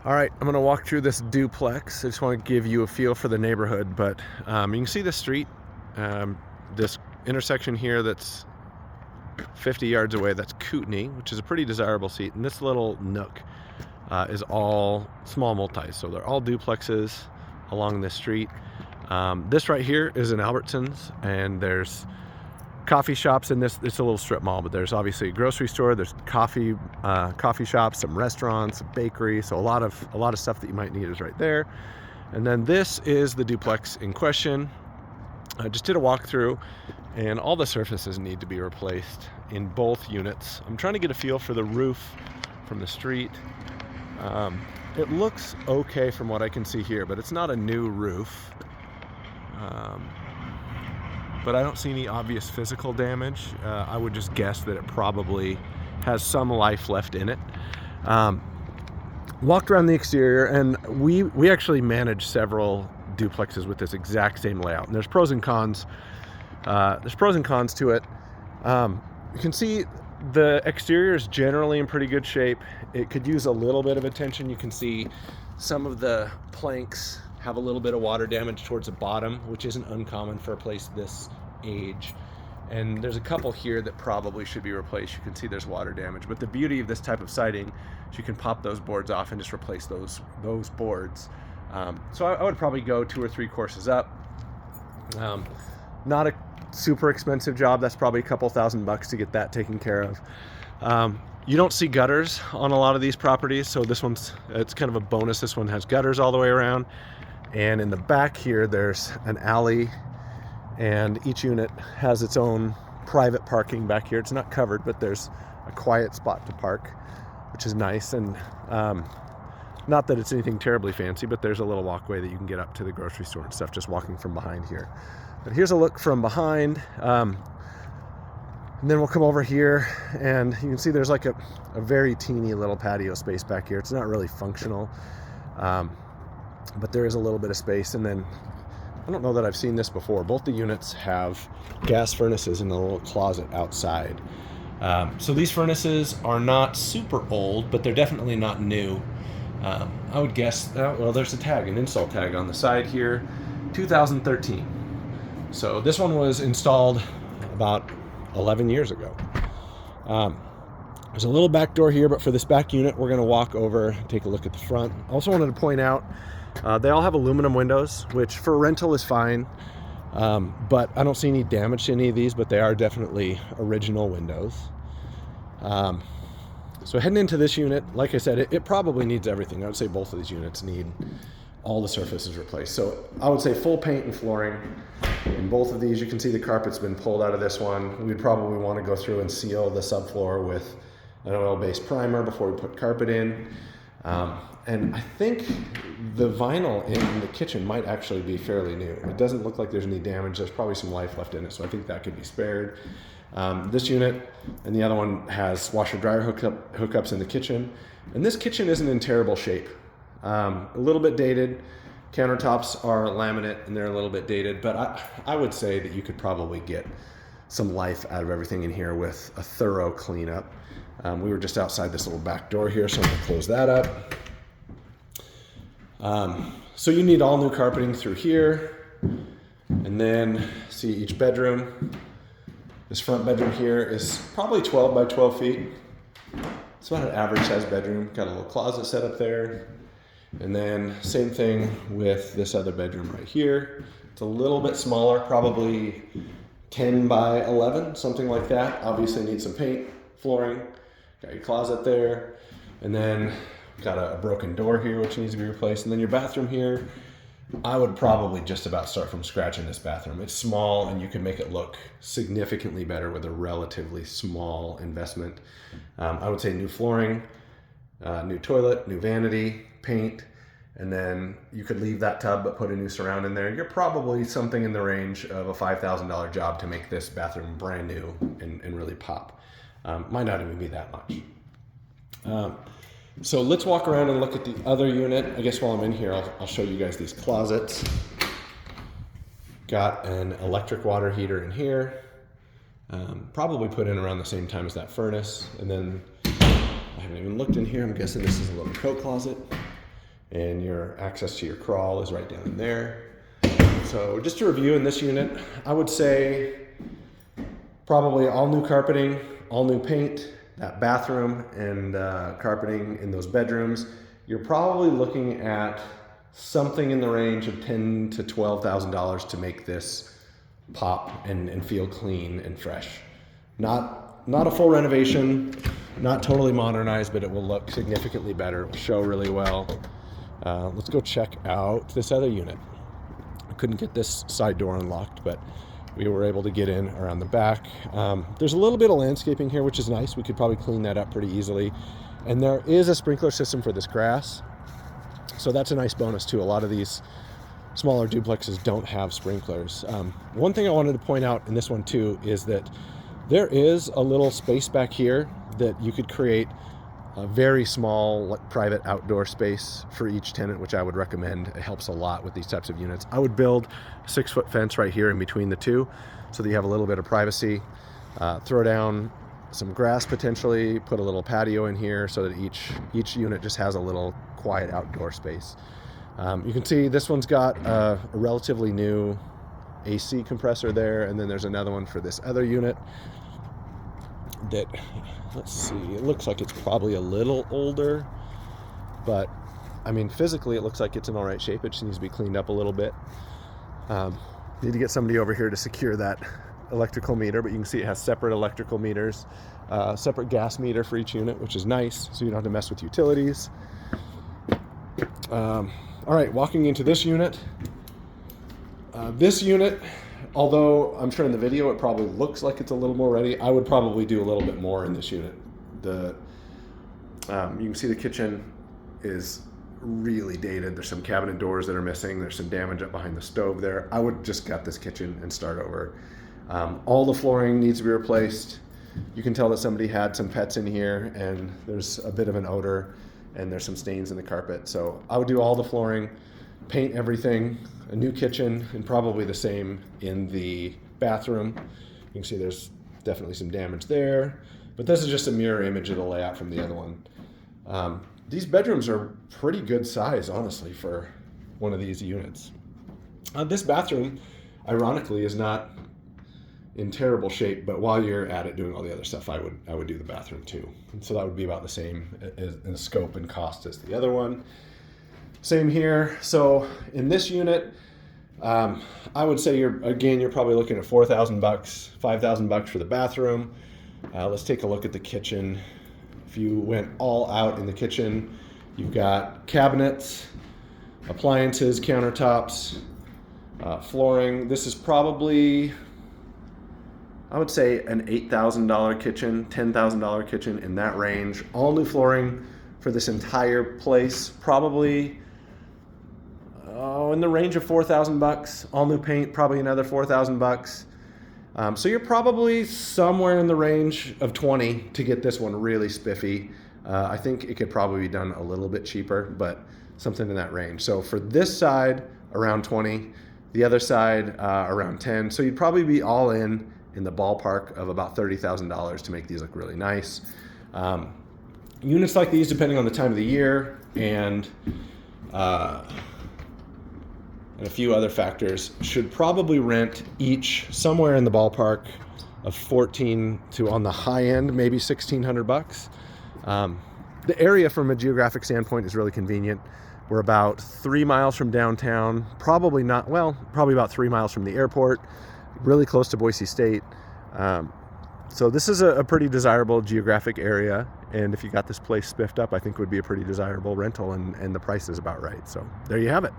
All right, I'm gonna walk through this duplex. I just want to give you a feel for the neighborhood, but you can see the street, this intersection here that's 50 yards away, that's Kootenai, which is a pretty desirable seat. And this little nook is all small multis, so they're all duplexes along this street. This right here is an Albertsons, and there's coffee shops in this. It's a little strip mall, but there's obviously a grocery store, there's coffee shops, some restaurants, a bakery, so a lot of stuff that you might need is right there. And then this is the duplex in question. I just did a walkthrough, and all the surfaces need to be replaced in both units. I'm trying to get a feel for the roof from the street. It looks okay from what I can see here, but it's not a new roof. But I don't see any obvious physical damage. I would just guess that it probably has some life left in it. Walked around the exterior, and we actually manage several duplexes with this exact same layout. And there's pros and cons. There's pros and cons to it. You can see the exterior is generally in pretty good shape. It could use a little bit of attention. You can see some of the planks have a little bit of water damage towards the bottom, which isn't uncommon for a place this age. And there's a couple here that probably should be replaced. You can see there's water damage, but the beauty of this type of siding is you can pop those boards off and just replace those boards. So I would probably go 2 or 3 courses up. Not a super expensive job. That's probably a couple $1,000 to get that taken care of. You don't see gutters on a lot of these properties, so it's kind of a bonus. This one has gutters all the way around. And in the back here, there's an alley, and each unit has its own private parking back here. It's not covered, but there's a quiet spot to park, which is nice. And not that it's anything terribly fancy, but there's a little walkway that you can get up to the grocery store and stuff just walking from behind here. But here's a look from behind. And then we'll come over here, and you can see there's like a very teeny little patio space back here. It's not really functional. But there is a little bit of space. And then I don't know that I've seen this before. Both the units have gas furnaces in the little closet outside. So these furnaces are not super old, but they're definitely not new. I would guess, well, there's a tag, an install tag on the side here, 2013. So this one was installed about 11 years ago. There's a little back door here, but for this back unit, we're going to walk over and take a look at the front. Also wanted to point out, they all have aluminum windows, which for rental is fine, but I don't see any damage to any of these, but they are definitely original windows. So heading into this unit, like I said, it probably needs everything. I would say both of these units need all the surfaces replaced. So I would say full paint and flooring in both of these. You can see the carpet's been pulled out of this one. We'd probably want to go through and seal the subfloor with an oil-based primer before we put carpet in. And I think the vinyl in the kitchen might actually be fairly new. It doesn't look like there's any damage. There's probably some life left in it, so I think that could be spared. This unit and the other one has washer-dryer hookups in the kitchen. And this kitchen isn't in terrible shape. A little bit dated. Countertops are laminate and they're a little bit dated, but I would say that you could probably get some life out of everything in here with a thorough cleanup. We were just outside this little back door here, so I'm gonna close that up. So you need all new carpeting through here, and then see each bedroom. This front bedroom here is probably 12 by 12 feet. It's about an average size bedroom. Got a little closet set up there. And then same thing with this other bedroom right here. It's a little bit smaller, probably 10 by 11, something like that. Obviously needs some paint, flooring. Got your closet there. And then got a broken door here, which needs to be replaced. And then your bathroom here, I would probably just about start from scratch in this bathroom. It's small, and you can make it look significantly better with a relatively small investment. I would say new flooring, new toilet, new vanity, paint, and then you could leave that tub but put a new surround in there. You're probably something in the range of a $5,000 job to make this bathroom brand new and really pop. Might not even be that much. So let's walk around and look at the other unit. I guess while I'm in here, I'll show you guys these closets. Got an electric water heater in here. Probably put in around the same time as that furnace. And then I haven't even looked in here. I'm guessing this is a little coat closet. and your access to your crawl is right down in there. So just to review, in this unit, I would say probably all new carpeting, all new paint, that bathroom and carpeting in those bedrooms. You're probably looking at something in the range of $10,000 to $12,000 to make this pop and feel clean and fresh. Not a full renovation, not totally modernized, but it will look significantly better. It will show really well. Let's go check out this other unit. I couldn't get this side door unlocked, but we were able to get in around the back. There's a little bit of landscaping here, which is nice. We could probably clean that up pretty easily. And there is a sprinkler system for this grass. So that's a nice bonus too. A lot of these smaller duplexes don't have sprinklers. One thing I wanted to point out in this one too is that there is a little space back here that you could create a very small private outdoor space for each tenant, which I would recommend. It helps a lot with these types of units. I would build a 6-foot fence right here in between the two so that you have a little bit of privacy. Throw down some grass potentially, put a little patio in here so that each unit just has a little quiet outdoor space. You can see this one's got a relatively new AC compressor there, and then there's another one for this other unit that, let's see, it looks like it's probably a little older, but I mean, physically it looks like it's in all right shape. It just needs to be cleaned up a little bit. Need to get somebody over here to secure that electrical meter, but you can see it has separate electrical meters, separate gas meter for each unit, which is nice, so you don't have to mess with utilities. All right, walking into this unit. This unit, although I'm sure in the video it probably looks like it's a little more ready, I would probably do a little bit more in this unit. You can see the kitchen is really dated. There's some cabinet doors that are missing. There's some damage up behind the stove there. I would just gut this kitchen and start over. All the flooring needs to be replaced. You can tell that somebody had some pets in here, and there's a bit of an odor, and there's some stains in the carpet. So I would do all the flooring, paint everything, a new kitchen, and probably the same in the bathroom. You can see there's definitely some damage there, but this is just a mirror image of the layout from the other one. These bedrooms are pretty good size, honestly, for one of these units. This bathroom, ironically, is not in terrible shape, but while you're at it doing all the other stuff, I would do the bathroom too. And so that would be about the same in scope and cost as the other one. Same here. So in this unit, I would say you're probably looking at $4,000, $5,000 for the bathroom. Let's take a look at the kitchen. If you went all out in the kitchen, you've got cabinets, appliances, countertops, flooring. This is probably, I would say, an $8,000 kitchen, $10,000 kitchen, in that range. All new flooring for this entire place, probably in the range of $4,000. All new paint, probably another $4,000. So you're probably somewhere in the range of 20 to get this one really spiffy. I think it could probably be done a little bit cheaper, but something in that range. So for this side, around 20, the other side around 10. So you'd probably be all in the ballpark of about $30,000 to make these look really nice. Units like these, depending on the time of the year and a few other factors, should probably rent each somewhere in the ballpark of 14 to, on the high end, maybe $1,600. The area from a geographic standpoint is really convenient. We're about 3 miles from downtown, probably about 3 miles from the airport, really close to Boise State. So this is a pretty desirable geographic area, and if you got this place spiffed up, I think it would be a pretty desirable rental, and the price is about right. So there you have it.